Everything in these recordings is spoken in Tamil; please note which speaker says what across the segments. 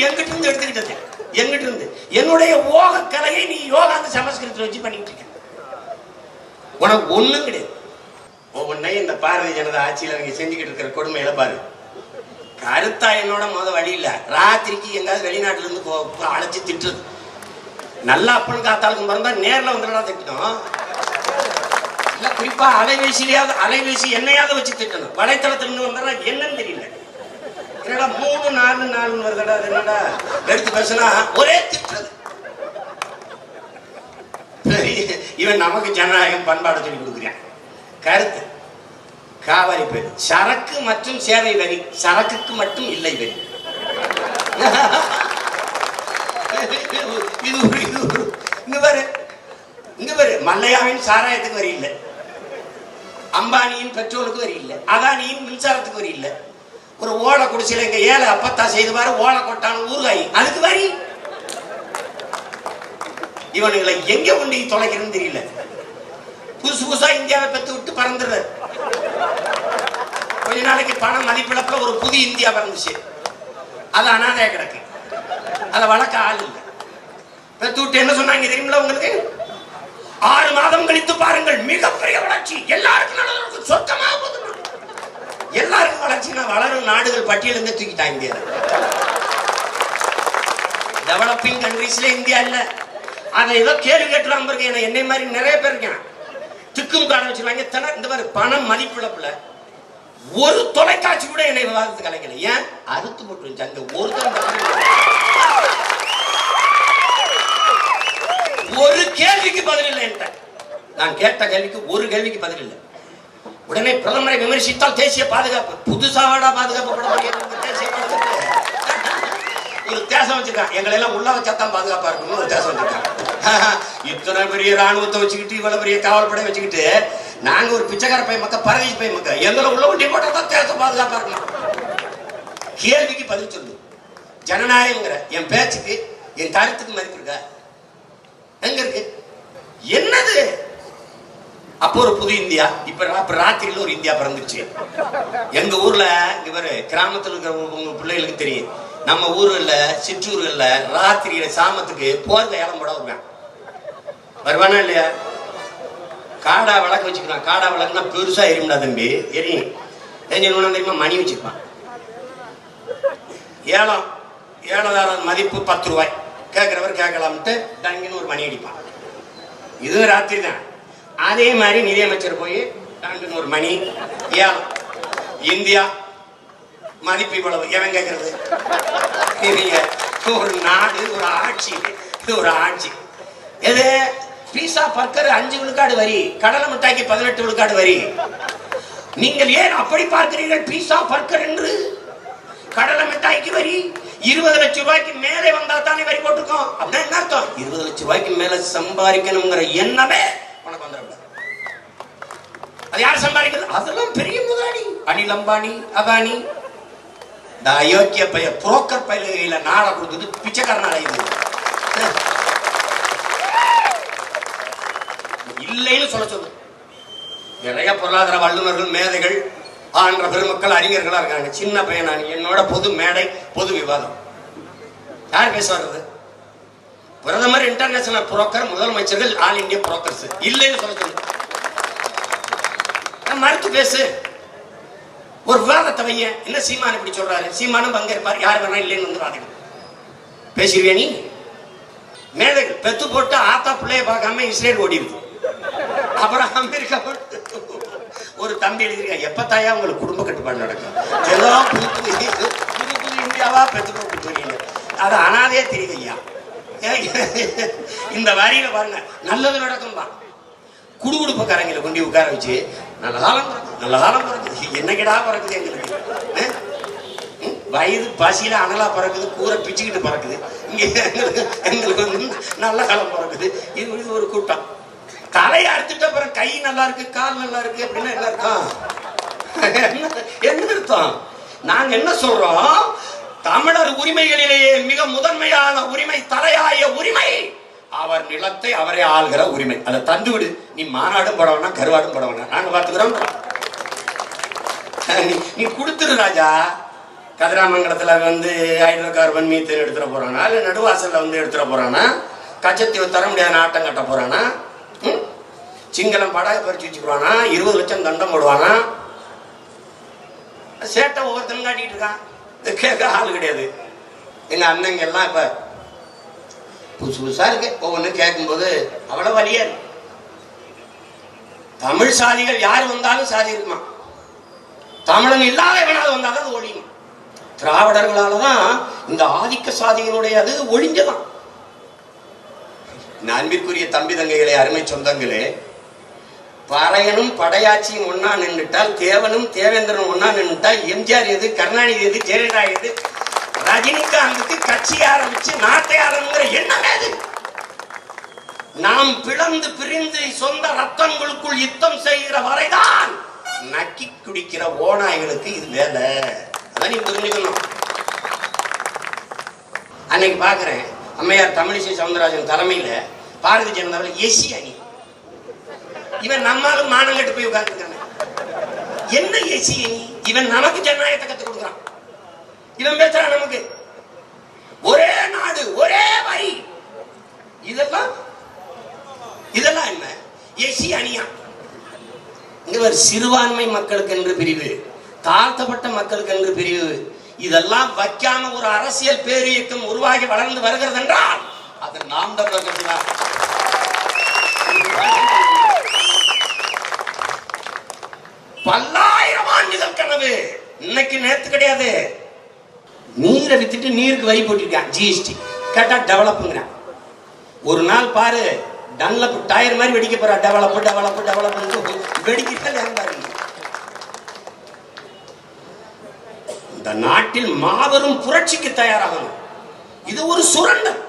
Speaker 1: எங்கிட்ட இருந்து எடுத்துக்கிட்டது, எங்கிட்ட இருந்து. என்னுடைய ஓக கலையை நீ யோகாந்த சமஸ்கிருதத்தில் வச்சு பண்ணிட்டு இருக்க. உனக்கு ஒண்ணும் கிடையாது. ஒவ்வொன்னையும் இந்த பாரதிய ஜனதா ஆட்சியில் அவங்க செஞ்சுக்கிட்டு இருக்கிற கொடுமையில பாரு. கருத்தா என்னோட வழி இல்ல. ராத்திரிக்கு எங்காவது வெளிநாட்டுல இருந்து அழைச்சி திட்டுறது. நல்லா அப்பனுக்கு காத்தாளுக்கு பிறந்தா நேரில் வந்துடலாம் திட்டணும். இல்ல குறிப்பா அலைபேசி என்னையாவது வச்சு திட்டணும். வலைத்தளத்துல இருந்து வந்தா என்னன்னு தெரியல. என்னடா 3-4 வருதடா, என்னடா எடுத்து பேசினா ஒரே திட்டுறது. இவன் நமக்கு ஜனநாயகம் பண்பாடு சொல்லி கொடுக்குறான். கருத்து காவிரி பேர் சரக்கு மற்றும் சேவை வரி, சரக்குக்கு மட்டும் இல்லை வரி. இங்க பாரு, மல்லையாவின் சாராயத்துக்கு வரி இல்லை, அம்பானியின் பெட்ரோலுக்கு வரி இல்லை, அதானியின் மின்சாரத்துக்கு வரி இல்லை. ஒரு ஓலை குடிசையில எங்க ஏழை அப்பத்தா செய்து பாரு, ஓலை கொட்டான ஊறுகாய் அதுக்கு வரி. இவனுங்களை எங்க கொண்டு தொலைக்கிறதுன்னு தெரியல. புதுசு புதுசா இந்தியாவை பெற்று விட்டு பறந்துடுற. கொஞ்ச நாளைக்கு பணம் மதிப்பிழப்புல ஒரு புது இந்தியா பறந்துச்சு. அது அனாதையா கிடக்கு. அதை வளர்க்க ஆள் இல்லை. பெற்று விட்டு என்ன சொன்னாங்க தெரியுமில உங்களுக்கு? 6 மாதம் கழித்து பாருங்கள், மிகப்பெரிய வளர்ச்சி, எல்லாருக்கும் நல்லது, சொத்தமாக போதும். எல்லாருக்கும் வளர்ச்சினா வளரும் நாடுகள் பட்டியலிருந்து தூக்கிட்டாங்க. டெவலப்பிங் கண்ட்ரீஸ்ல இந்தியா இல்ல. அதை ஏதோ கேள்வி கேட்டுலாம் இருக்கு. என்னை மாதிரி நிறைய பேர் இருக்கேன். திக்கும் காரணம் வச்சிருவாங்க. இந்த மாதிரி பணம் மதிப்பிழப்புல ஒரு தொலைக்காட்சி கூட என்னை விவாதத்துக்கு அழைக்கல. ஏன்? அறுத்து போட்டு அங்க ஒரு கேள்விக்கு பதில் இல்லை. நான் கேட்ட கேள்விக்கு ஒரு கேள்விக்கு பதில் இல்லை. உடனே பிரதமரை விமர்சித்தால் தேசிய பாதுகாப்பு. புதுசாவாடா பாதுகாப்பு பட முடியாது. தேசிய பாதுகாப்பு ஒரு தேசம் வச்சிருக்கான். எங்களை எல்லாம் உள்ள வச்சாத்தான் பாதுகாப்பா இருக்கணும் ஒரு தேசம் வச்சிருக்காங்க. இத்தனை பெரிய ராணுவத்தை வச்சுக்கிட்டு, இவ்வளவு பெரிய காவல்படை வச்சுக்கிட்டு, நாங்க ஒரு பிச்சைக்கார பை மக்கள், பரதேசி பை மக்கள், எங்களை உள்ள வண்டி போட்டாதான் தேசம் பாதுகாப்பா இருக்கணும். கேள்விக்கு பதில் சொல்லு. ஜனநாயகங்கிற என் பேச்சுக்கு, என் கருத்துக்கு மதிப்பு இருக்கா? எங்க இருக்கு? என்னது? அப்போ ஒரு புது இந்தியா. இப்ப ராத்திரியில ஒரு இந்தியா பிறந்துச்சு. எங்க ஊர்ல இவர் கிராமத்தில் இருக்கிற உங்க பிள்ளைகளுக்கு தெரியும். நம்ம ஊர்ல சிற்றூர்கள்ல ராத்திரியில சாமத்துக்கு போர்வை இடம் போட வருவானா இல்லையா? காடா விளக்கு வச்சுக்கிறான். காடா விளக்குனா பெருசா எரியும்டா தம்பி, எரியும். தெரியுமா? மணி வச்சுப்பான். ஏழதாரம் மதிப்பு 10 ரூபாய். கேட்கிறவர் கேட்கலாம்ட்டு டங்குன்னு ஒரு மணி அடிப்பான். இது ராத்திரி தான். அதே மாதிரி நிதியமைச்சர் போய் டங்குன்னு ஒரு மணி. ஏலம். இந்தியா மதிப்பு இவ்வளவு. எவன் கேட்கறது? ஒரு நாடு, ஒரு ஆட்சி, ஒரு ஆட்சி. எது? பீஸா பர்கர் 5 விழுக்காடு வரி, கடலை மிட்டாய்க்கு 18 விழுக்காடு வரி. நீங்கள் ஏன் அப்படி பார்க்கிறீர்கள்? பீஸா பர்கர் என்று கடலை மிட்டாய்க்கு வரி 20 லட்சம் ரூபாய்க்கு மேலே வந்தா தானே வரி போட்டுருக்கோம். அப்படின்னா என்ன அர்த்தம்? 20 லட்சம் ரூபாய்க்கு மேல சம்பாதிக்கணுங்கிற எண்ணமே உனக்கு வந்துடும். அது யார் சம்பாதிக்கிறது? அதெல்லாம் பெரிய முதலாளி, அனில் அம்பானி, அதானி. இந்த அயோக்கிய பைய புரோக்கர் பயில நாடை கொடுத்துட்டு பிச்சைக்காரனால இல்லைன்னு சொல்ல சொல்லு. நிறைய பொருளாதார வல்லுநர்கள், மேதைகள், ஆன்ற பெருமக்கள், அறிஞர்களா இருக்காங்க. சின்ன பையன் நான். என்னோட பொது மேடை, பொது விவாதம். யார் பேச வர்றது? பிரதமர், இன்டர்நேஷனல் புரோக்கர், முதலமைச்சர்கள், ஆல் இந்தியா புரோக்கர்ஸ். இல்லைன்னு சொல்ல சொல்லு. மறுத்து பேசு. ஒரு விவாதத்தை வைய. என்ன சீமான் இப்படி சொல்றாரு? சீமானும் பங்கேற்பார். யார் வேணா இல்லைன்னு வந்துடாதீங்க. பேசிடுவியா நீ? மேதைகள் பெத்து போட்டு ஆத்தா பிள்ளைய பார்க்காம இஸ்ரேல் ஓடிடுது. அப்புறம் அமெரிக்கா ஒரு தம்பி எழுதிருக்கா, எப்ப தாயா உங்களுக்கு குடும்ப கட்டுப்பாடு நடக்கும்? ஏதோ புது இந்தியாவா பெத்து போட்டு வரீங்க. அது அனாதையே தெரியுது ஐயா. இந்த வரியில பாருங்க, நல்லது நடக்கும்பா. குடுகுடுப்பக்காரங்களை கொண்டு உட்கார வச்சு நல்ல காலம் பிறக்குது. என்னகிடா பிறக்குது எங்களுக்கு? வயது பசியில அனலா பறக்குது, கூரை பிச்சுக்கிட்டு பறக்குது. இங்க எங்களுக்கு வந்து நல்ல காலம் பிறக்குது. இது ஒரு கூட்டம். தலையை அறுத்துட்டு அப்புறம் கை நல்லா இருக்கு, கால் நல்லா இருக்கு அப்படின்னா என்ன அர்த்தம்? என்ன அர்த்தம்? நாங்க என்ன சொல்றோம்? தமிழர் உரிமைகளிலேயே மிக முதன்மையான உரிமை, தலையாய உரிமை, அவர் நிலத்தை அவரே ஆள்கிற உரிமை. அதை தந்து விடு. நீ மாநாடும் போட வேணாம், கருவாடும் போட வேணாம், நாங்க பாத்துக்கிறோம். நீ கொடுத்துரு ராஜா. கதிராமங்கலத்துல வந்து ஹைட்ரோ கார்பன் மீத்தேன் எடுத்துட போறானா, இல்ல நடுவாசல்ல வந்து எடுத்துட போறானா, கச்சத்தீவு தர முடியாத ஆட்டம் கட்ட போறானா, சிங்களம் படகு பறிச்சு வச்சுக்குவானா, 20 லட்சம் தண்டம் போடுவானா, சேட்டை ஒவ்வொருத்தனும் காட்டிட்டு இருக்கான். கேட்க ஆள் கிடையாது. எங்க அண்ணங்க எல்லாம் இப்ப புதுசு புதுசா இருக்கு. ஒவ்வொன்றும் கேட்கும்போது அவ்வளவு வலியா இருக்கு. தமிழ் சாதிகள் யார் வந்தாலும் சாதி இருக்குமா, தமிழன் இல்லாத எவனாவது வந்தாலும் அது ஒழியும். திராவிடர்களாலதான் இந்த ஆதிக்க சாதிகளுடைய அது ஒழிஞ்சதான். அன்பிற்குரிய தம்பி தங்கைகளே, அருமை சொந்தங்களே, பறையனும் படையாட்சியும் ஒன்னா நின்றுட்டால், தேவனும் தேவேந்திரனும் ஒன்னா நின்றுட்டால், எம்ஜிஆர் எது, கருணாநிதி எது, ஜெயலலிதா எது, ரஜினிகாந்துக்கு கட்சி ஆரம்பிச்சு நாட்டை ஆரம்பிக்கிற எண்ணமே அது. நாம் பிளந்து பிரிந்து சொந்த ரத்தங்களுக்குள் யுத்தம் செய்கிற வரைதான் நக்கி குடிக்கிற ஓநாய்களுக்கு இது வேலை. அதான் நீ புரிஞ்சுக்கணும். அன்னைக்கு பாக்குறேன், அம்மையார் தமிழிசை சவுந்தரராஜன் தலைமையில பாரதிய ஜனதாவில் எசி அணி. இவன் நம்மளும் மானம் கட்டு போய் உட்கார்ந்துருக்காங்க. என்ன எசி அணி? இவன் நமக்கு ஜனநாயகத்தை கற்றுக் கொடுக்குறான். இவன் பேசுறான் நமக்கு ஒரே நாடு ஒரே வரி. இதெல்லாம் என்ன எசி அணியா? இங்க சிறுபான்மை மக்களுக்கு என்று பிரிவு, தாழ்த்தப்பட்ட மக்களுக்கு என்று பிரிவு, இதெல்லாம் வைக்காம ஒரு அரசியல் பேரியக்கம் உருவாகி வளர்ந்து வருகிறது என்றால் அது நாம் தமிழர்கள். பல்லாயிரம் ஆண்டுகள் கனவு, இன்னைக்கு நேத்து கிடையாது. நீரை வித்துட்டு நீருக்கு வரி போட்டிருக்கான், ஜிஎஸ்டி. கேட்டா டெவலப்புங்கிறான். ஒரு நாள் பாரு, டன்லப் டயர் மாதிரி வெடிக்க போறா. டெவலப் டெவலப் டெவலப் வெடிக்க. இந்த நாட்டில் மாபெரும் புரட்சிக்கு தயாராகணும். இது ஒரு சுரண்டல்.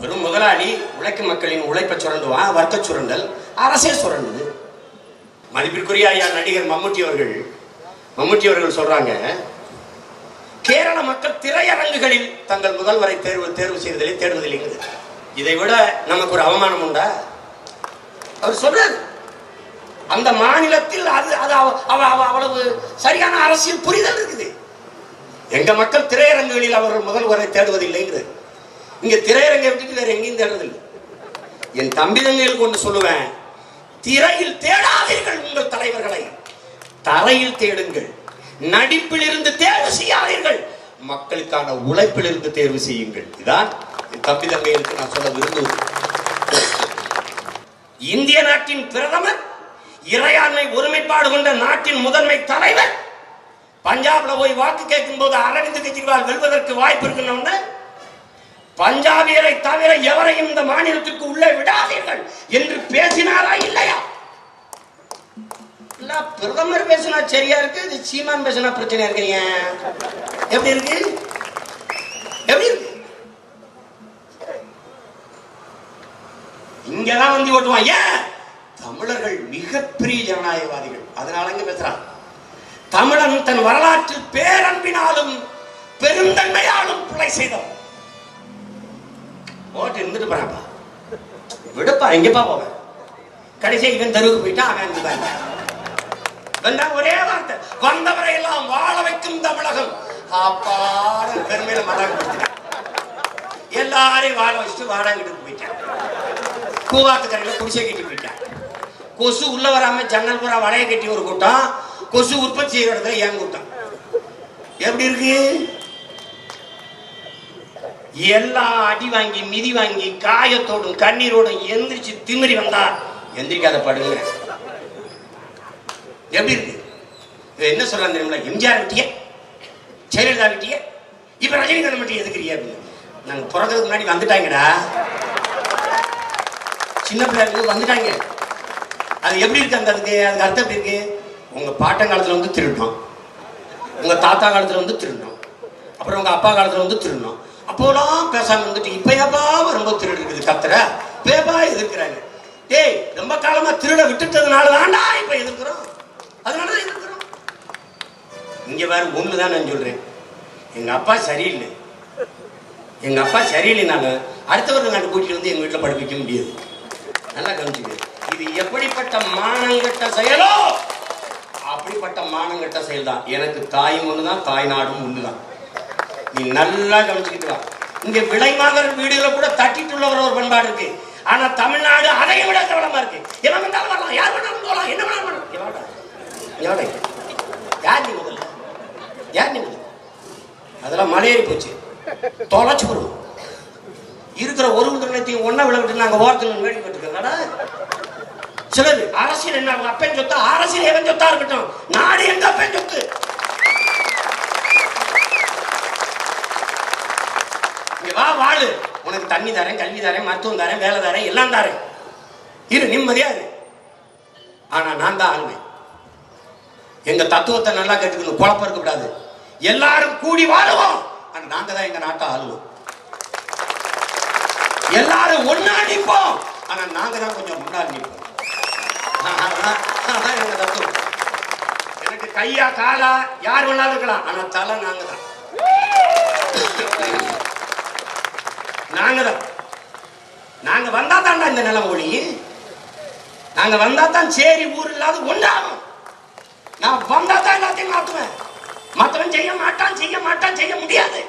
Speaker 1: பெரும் முதலாளி உழைக்கும் மக்களின் உழைப்பை சுரண்டுவான். வர்க்க சுரண்டல், அரசே சுரண்டுது. மதிப்பிற்குரிய ஐயா நடிகர் மம்முட்டி அவர்கள் சொல்றாங்க, கேரள மக்கள் திரையரங்குகளில் தங்கள் முதல்வரை தேர்வு செய்வதிலே தேடுவதில்லைங்கிறது. இதை விட நமக்கு ஒரு அவமானம் உண்டா? அவர் சொல்றாரு, அந்த மாநிலத்தில் அவ்வளவு சரியான அரசியல் புரிதல் இருக்குது. எங்க மக்கள் திரையரங்குகளில் அவர்கள் முதல்வரை தேடுவதில்லைங்கிறது. இங்க திரையரங்கை விட்டுட்டு வேற எங்கேயும் தேடுவதில்லை. என் தம்பி தங்கைகளுக்கு ஒன்று சொல்லுவேன், திரையில் தேடாதீர்கள் உங்கள் தலைவர்களை, தரையில் தேடுங்கள். நடிப்பில் இருந்து தேர்வு செய்யாதீர்கள், மக்களுக்கான உழைப்பில் இருந்து தேர்வு செய்யுங்கள். இதான் என் தம்பி தங்கைகளுக்கு நான் சொல்ல விரும்புவது. இந்திய நாட்டின் பிரதமர், இறையாண்மை ஒருமைப்பாடு கொண்ட நாட்டின் முதன்மை தலைவர், பஞ்சாப்ல போய் வாக்கு கேட்கும் போது அரவிந்த் கெஜ்ரிவால் வெல்வதற்கு வாய்ப்பு இருக்குன்னு, பஞ்சாபியரை தவிர எவரையும் இந்த மாநிலத்திற்கு உள்ளே விடாதீர்கள் என்று பேசினாரா இல்லையா? பிரதமர் பேசினா சரியா இருக்கு, இது சீமான் பேசினா பிரச்சனையா இருக்கீங்க. எப்படி இருக்கு? எப்படி இருக்கு? இங்கதான் வந்து ஓட்டுவான். ஏன்? தமிழர்கள் மிகப்பெரிய ஜனநாயகவாதிகள். அதனால இங்க பேசுறான். தமிழன் தன் வரலாற்றில் பேரன்பினாலும் பெருந்தன்மையாலும் பிழை செய்தோம். ஓட்டு இருந்துட்டு போறாப்பா, விடுப்பா, எங்கப்பா போவேன். கடைசி இவன் தெருவுக்கு போயிட்டா அவன் ஒரே வார்த்தை, வந்தவரை எல்லாம் வாழ வைக்கும் தமிழகம். அப்பாட பெருமையில மதாகப்படுத்தினான். எல்லாரையும் வாழ வச்சுட்டு வாடாங்கிட்டு போயிட்டான். கூவாத்துக்கரையில குடிசை கட்டி போயிட்டான். கொசு உள்ள வராம ஜன்னல் பூரா வளைய கட்டி ஒரு கூட்டம், கொசு உற்பத்தி செய்யறத ஏன் கூட்டம். எப்படி இருக்கு? எல்லாம் அடி வாங்கி மிதி வாங்கி காயத்தோடும் கண்ணீரோடும் எந்திரிச்சு திமிரி வந்தா எந்திரிக்காத படுங்க. எப்படி இருக்கு? என்ன சொல்றாங்க தெரியுமா? எம்ஜிஆர் விட்டிய, ஜெயலலிதா விட்டிய, இப்ப ரஜினிகாந்த் மட்டும் எதுக்குறிய அப்படின்னு. நாங்க பிறக்கிறதுக்கு முன்னாடி வந்துட்டாங்கடா, சின்ன பிள்ளைங்க வந்துட்டாங்க. அது எப்படி இருக்கு? அதுக்கு அர்த்தம் எப்படி இருக்கு? உங்க பாட்டங்காலத்துல வந்து திருடணும், உங்க தாத்தா காலத்துல வந்து திருடணும், அப்புறம் உங்க அப்பா காலத்துல வந்து திருடணும். அப்போலாம் பேசாம இருந்துட்டு இப்ப ஏப்பா ரொம்ப திருடு இருக்குது கத்துற பேப்பா எதிர்க்கிறாங்க. டேய், ரொம்ப காலமா திருட விட்டுட்டதுனால தான்டா இப்ப எதிர்க்கிறோம். அதனாலதான் எதிர்க்கிறோம். இங்க வேற ஒண்ணுதான் நான் சொல்றேன், எங்க அப்பா சரியில்லை. எங்க அப்பா சரியில்லைனாலும் அடுத்தவர்கள் நாட்டு கூட்டிட்டு வந்து எங்க வீட்டுல படிப்பிக்க முடியாது. நல்லா கவனிச்சுக்க. இது எப்படிப்பட்ட மானங்கட்ட செயலோ அப்படி அப்படிப்பட்ட மானங்கட்ட செயல் தான். எனக்கு தாயும் ஒண்ணுதான், தாய் நாடும் ஒண்ணுதான். நீ நல்லா கவனிச்சுக்கிட்டு வா. இங்க விலைமாதர் வீடுகளை கூட தட்டிட்டுள்ளவர் ஒரு பண்பாடு இருக்கு. ஆனா தமிழ்நாடு அதை விட கவனமா இருக்கு. எவன் வேணாலும் வரலாம், யார் வேணாலும் போகலாம், என்ன வேணாலும் பண்ணலாம். யார் நீ முதல்ல? யார் நீ முதல்ல? அதெல்லாம் மலையேறி போச்சு, தொலைச்சு போடுவோம். இருக்கிற ஒரு உதிரத்தையும் ஒன்னா விளைவிட்டு நாங்க ஓரத்தில் வேடிக்கை இருக்கிறதா? சிலர் அரசியல் என்ன அவங்க அப்பன் சொத்தா, அரசியல் எவன் சொத்தா இருக்கட்டும், நாடு எங்க அப்பன் சொத்து. வா வாழு, உனக்கு தண்ணி தரேன், கல்வி தரேன், மருத்துவம் தரேன், வேலை தரேன், எல்லாம் தரேன், இரு நிம்மதியா இரு. ஆனா நான் தான் ஆளுமை. எங்க தத்துவத்தை நல்லா கேட்டுக்கணும், குழப்பம் இருக்கக்கூடாது. எல்லாரும் கூடி வாழுவோம், ஆனா நாங்க தான் எங்க நாட்டை ஆளுவோம். எல்லாரும் ஒன்னா நிற்போம், ஆனா நாங்க தான் கொஞ்சம் முன்னாடி நிற்போம். எங்க தத்துவம். எனக்கு கையா காலா யார் வேணாலும் இருக்கலாம், ஆனா தலை நாங்க தான். நாங்க வந்தா தான்டா இந்த நிலம் ஒளி. நாங்க வந்தா தான் சரி ஊர் இல்லாத ஒன்றாகும். நான் வந்தா தான் எல்லாத்தையும் மாத்துவேன். மற்றவன் செய்ய மாட்டான், செய்ய முடியாது.